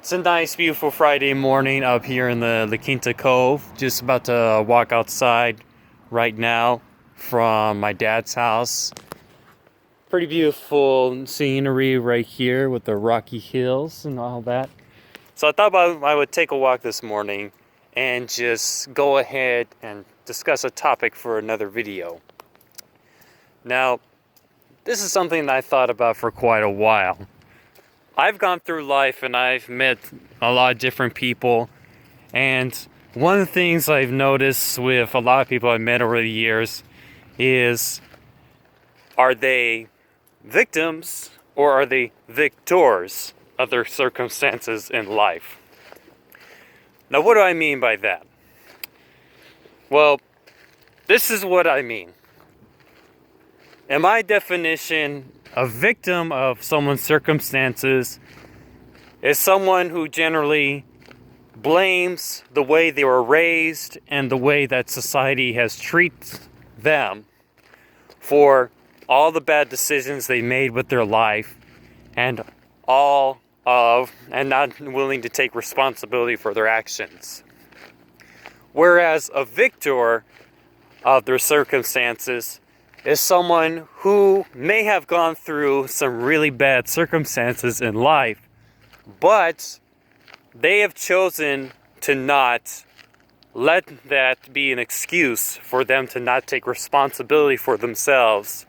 It's a nice, beautiful Friday morning up here in the La Quinta Cove. Just about to walk outside right now from my dad's house. Pretty beautiful scenery right here with the rocky hills and all that. So I thought I would take a walk this morning and just go ahead and discuss a topic for another video. Now, this is something that I thought about for quite a while. I've gone through life and I've met a lot of different people, and one of the things I've noticed with a lot of people I've met over the years is, are they victims or are they victors of their circumstances in life? Now, what do I mean by that? Well, this is what I mean. In my definition, a victim of someone's circumstances is someone who generally blames the way they were raised and the way that society has treated them for all the bad decisions they made with their life and not willing to take responsibility for their actions. Whereas a victor of their circumstances is someone who may have gone through some really bad circumstances in life, but they have chosen to not let that be an excuse for them to not take responsibility for themselves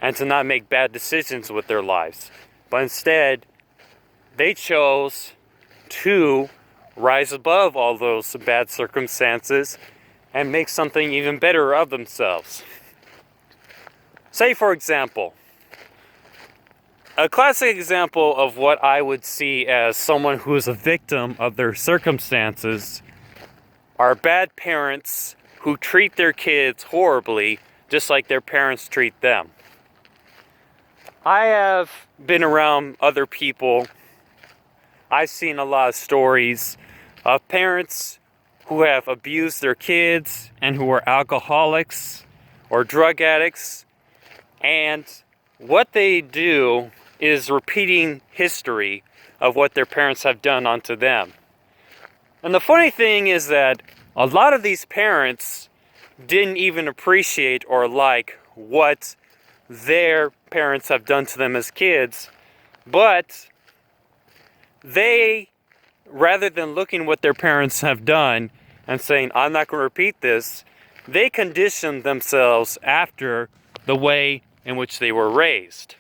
and to not make bad decisions with their lives. But instead, they chose to rise above all those bad circumstances and make something even better of themselves. Say, for example, a classic example of what I would see as someone who is a victim of their circumstances are bad parents who treat their kids horribly, just like their parents treat them. I have been around other people. I've seen a lot of stories of parents who have abused their kids and who are alcoholics or drug addicts. And what they do is repeating history of what their parents have done unto them. And the funny thing is that a lot of these parents didn't even appreciate or like what their parents have done to them as kids, but they, rather than looking what their parents have done and saying, I'm not going to repeat this, they conditioned themselves after the way in which they were raised.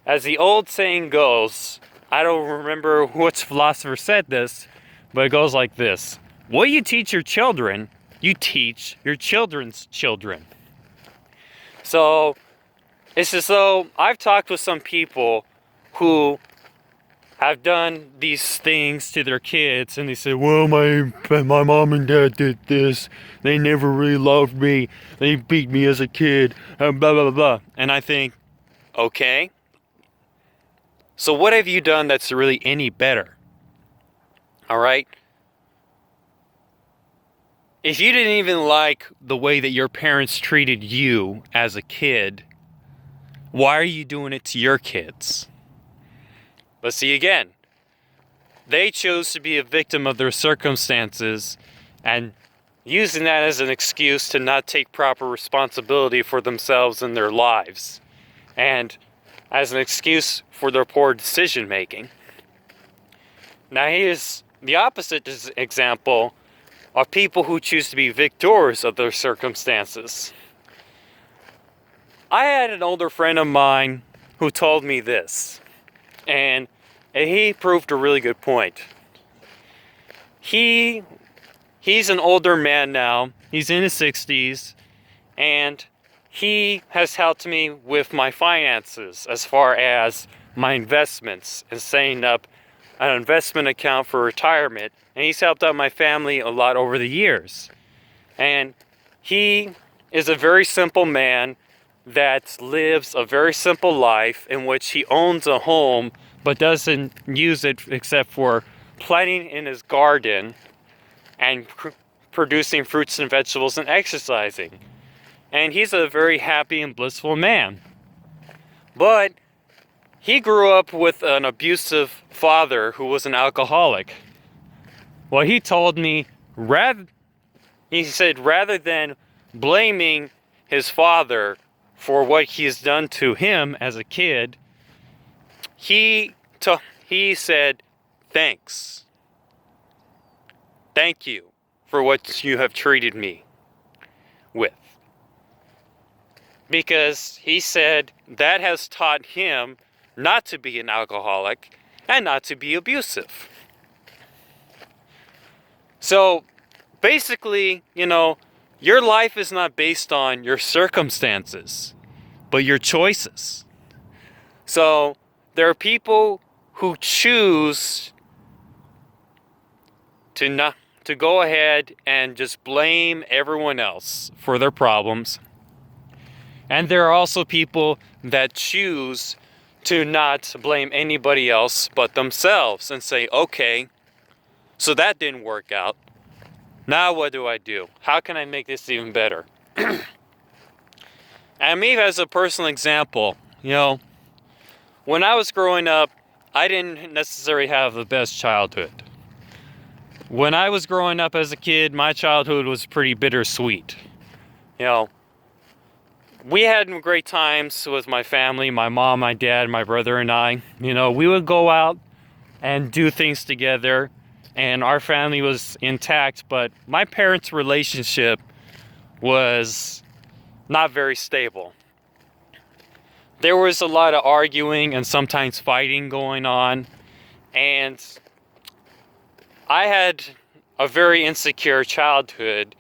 As the old saying goes, I don't remember which philosopher said this, but it goes like this: what you teach your children, you teach your children's children. So it's as though I've talked with some people who have done these things to their kids, and they say, well, my mom and dad did this. They never really loved me. They beat me as a kid, and blah, blah, blah. And I think, okay, so what have you done that's really any better? All right? If you didn't even like the way that your parents treated you as a kid, why are you doing it to your kids? But see, again, they chose to be a victim of their circumstances and using that as an excuse to not take proper responsibility for themselves and their lives, and as an excuse for their poor decision making. Now here's the opposite example of people who choose to be victors of their circumstances. I had an older friend of mine who told me this, and he proved a really good point. He's an older man now. He's in his 60s, and he has helped me with my finances as far as my investments and setting up an investment account for retirement. And he's helped out my family a lot over the years. And he is a very simple man that lives a very simple life in which he owns a home but doesn't use it except for planting in his garden and producing fruits and vegetables and exercising. And he's a very happy and blissful man. But he grew up with an abusive father who was an alcoholic. Well, he told me, he said, rather than blaming his father for what he's done to him as a kid, he said, thanks. Thank you for what you have treated me with. Because he said that has taught him not to be an alcoholic and not to be abusive. So basically, your life is not based on your circumstances, but your choices. So there are people who choose to go ahead and just blame everyone else for their problems. And there are also people that choose to not blame anybody else but themselves and say, okay, so that didn't work out. Now what do I do? How can I make this even better? And me as a personal example, when I was growing up, I didn't necessarily have the best childhood. When I was growing up as a kid, my childhood was pretty bittersweet. We had great times with my family, my mom, my dad, my brother, and I. We would go out and do things together, and our family was intact, but my parents' relationship was not very stable. There was a lot of arguing and sometimes fighting going on, and I had a very insecure childhood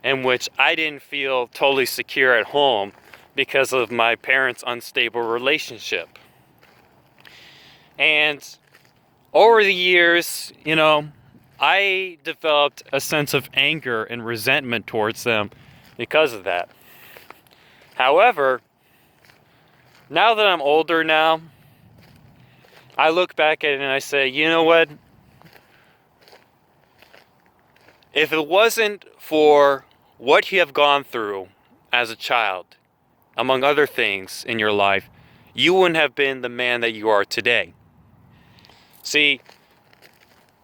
in which I didn't feel totally secure at home because of my parents' unstable relationship. And over the years, I developed a sense of anger and resentment towards them because of that. However, now that I'm older now, I look back at it and I say, you know what? If it wasn't for what you have gone through as a child, among other things in your life, you wouldn't have been the man that you are today. See,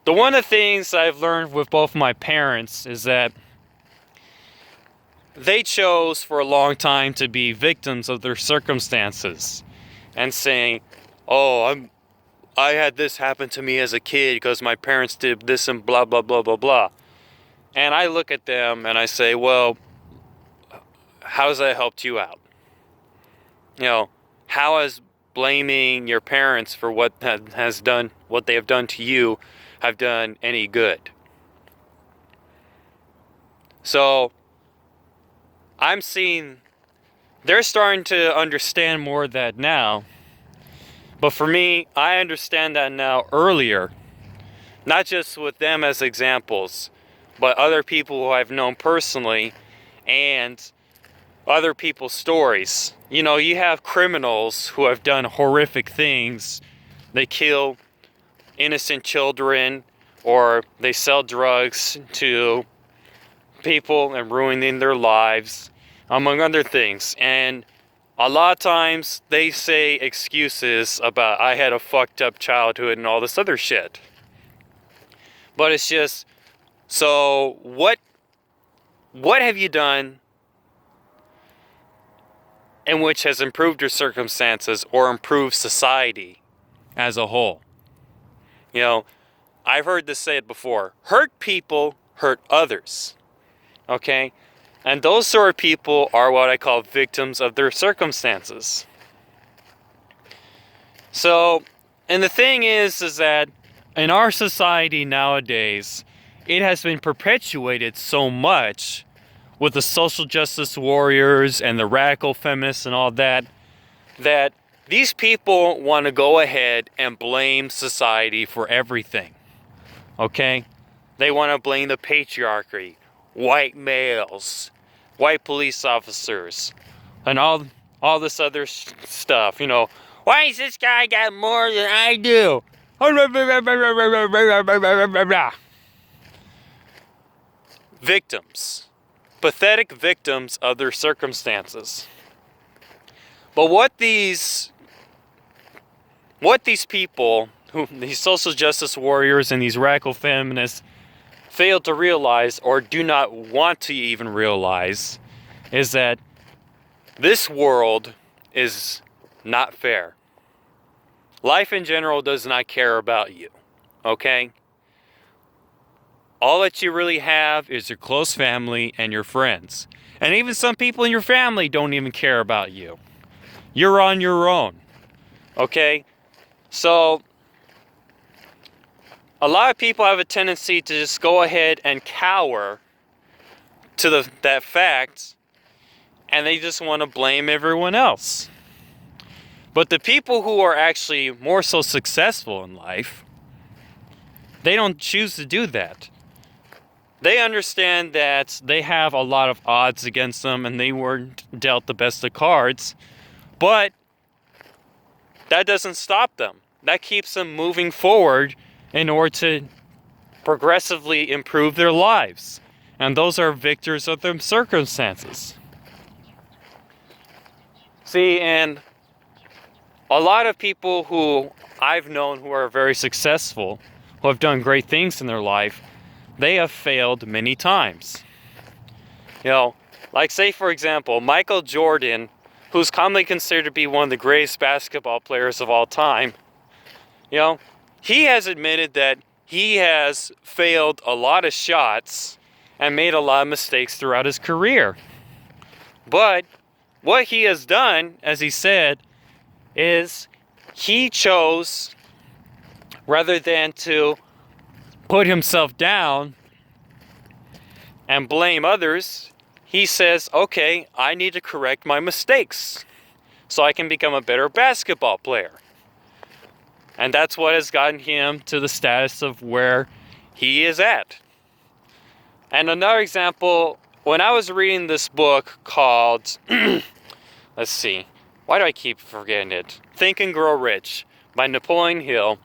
one of the things I've learned with both my parents is that they chose for a long time to be victims of their circumstances and saying, oh, I had this happen to me as a kid because my parents did this and blah, blah, blah, blah, blah. And I look at them and I say, well, how has that helped you out? How has blaming your parents for what they have done to you have done any good? So I'm seeing they're starting to understand more of that now. But for me, I understand that now earlier, not just with them as examples, but other people who I've known personally and other people's stories. You have criminals who have done horrific things. They kill innocent children, or they sell drugs to people and ruining their lives, among other things. And a lot of times they say excuses about, I had a fucked up childhood and all this other shit. But it's just, so what have you done in which has improved your circumstances or improved society as a whole? I've heard this said before, hurt people hurt others. Okay? And those sort of people are what I call victims of their circumstances. So, and the thing is that in our society nowadays, it has been perpetuated so much with the social justice warriors and the radical feminists and all that, that these people want to go ahead and blame society for everything. Okay? They want to blame the patriarchy, white males, white police officers, and all this other stuff. Why does this guy got more than I do? Victims. Pathetic victims of their circumstances. But what these what these people, these social justice warriors and these radical feminists, fail to realize, or do not want to even realize, is that this world is not fair. Life in general does not care about you, okay? All that you really have is your close family and your friends. And even some people in your family don't even care about you. You're on your own, okay? So, a lot of people have a tendency to just go ahead and cower to that fact, and they just want to blame everyone else. But the people who are actually more so successful in life, they don't choose to do that. They understand that they have a lot of odds against them and they weren't dealt the best of cards, but that doesn't stop them. That keeps them moving forward in order to progressively improve their lives. And those are victors of their circumstances. See, and a lot of people who I've known who are very successful, who have done great things in their life, they have failed many times. You know, like say for example, Michael Jordan, who's commonly considered to be one of the greatest basketball players of all time, you know, he has admitted that he has failed a lot of shots and made a lot of mistakes throughout his career. But what he has done, as he said, is he chose, rather than to put himself down and blame others, he says, okay, I need to correct my mistakes so I can become a better basketball player. And that's what has gotten him to the status of where he is at. And another example, when I was reading this book called, let's see, why do I keep forgetting it? Think and Grow Rich by Napoleon Hill.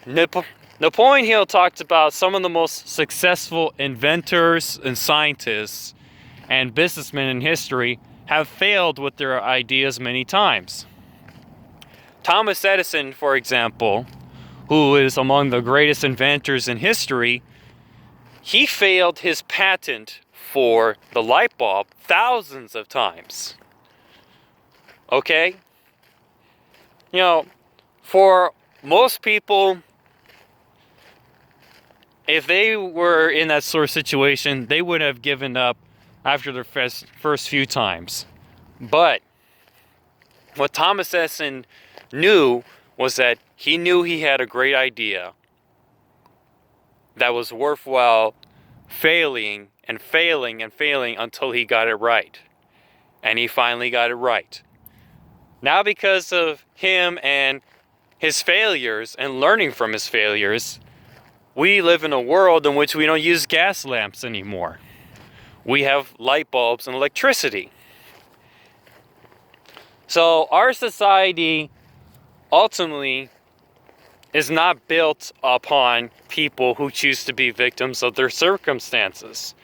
Napoleon Hill talked about some of the most successful inventors and scientists and businessmen in history have failed with their ideas many times. Thomas Edison, for example, who is among the greatest inventors in history, he failed his patent for the light bulb thousands of times. Okay? You know, for most people, if they were in that sort of situation, they would have given up after their first few times. But what Thomas Edison knew was that he knew he had a great idea that was worthwhile failing and failing and failing until he got it right. And he finally got it right. Now, because of him and his failures and learning from his failures, we live in a world in which we don't use gas lamps anymore. We have light bulbs and electricity. So our society ultimately is not built upon people who choose to be victims of their circumstances,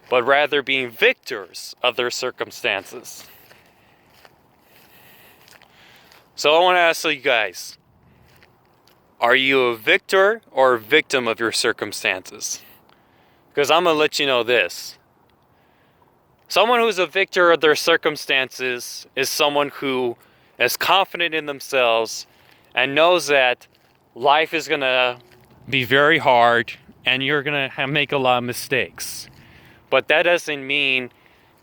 but rather being victors of their circumstances. So I want to ask you guys, are you a victor or a victim of your circumstances? Because I'm going to let you know this. Someone who's a victor of their circumstances is someone who is confident in themselves and knows that life is going to be very hard and you're going to make a lot of mistakes. But that doesn't mean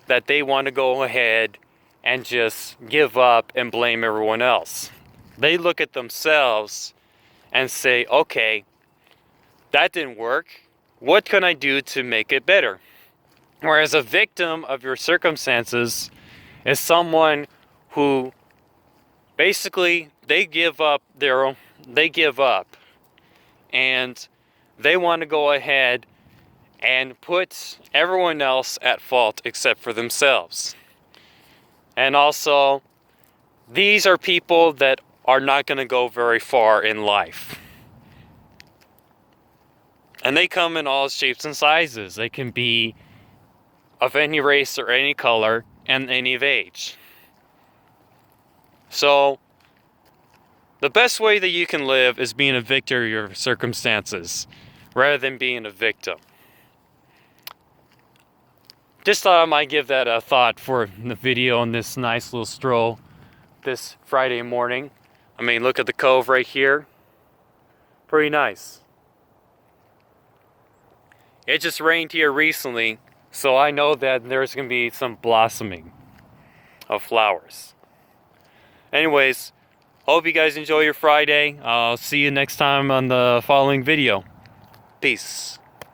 that they want to go ahead and just give up and blame everyone else. They look at themselves and say, okay, that didn't work. What can I do to make it better? Whereas a victim of your circumstances is someone who basically they give up and they want to go ahead and put everyone else at fault except for themselves. And also, these are people that are not going to go very far in life. And they come in all shapes and sizes. They can be of any race or any color and any of age. So, The best way that you can live is being a victor of your circumstances, rather than being a victim. Just thought I might give that a thought for the video on this nice little stroll this Friday morning. I mean, look at the cove right here. Pretty nice. It just rained here recently, so I know that there's going to be some blossoming of flowers. Anyways, hope you guys enjoy your Friday. I'll see you next time on the following video. Peace.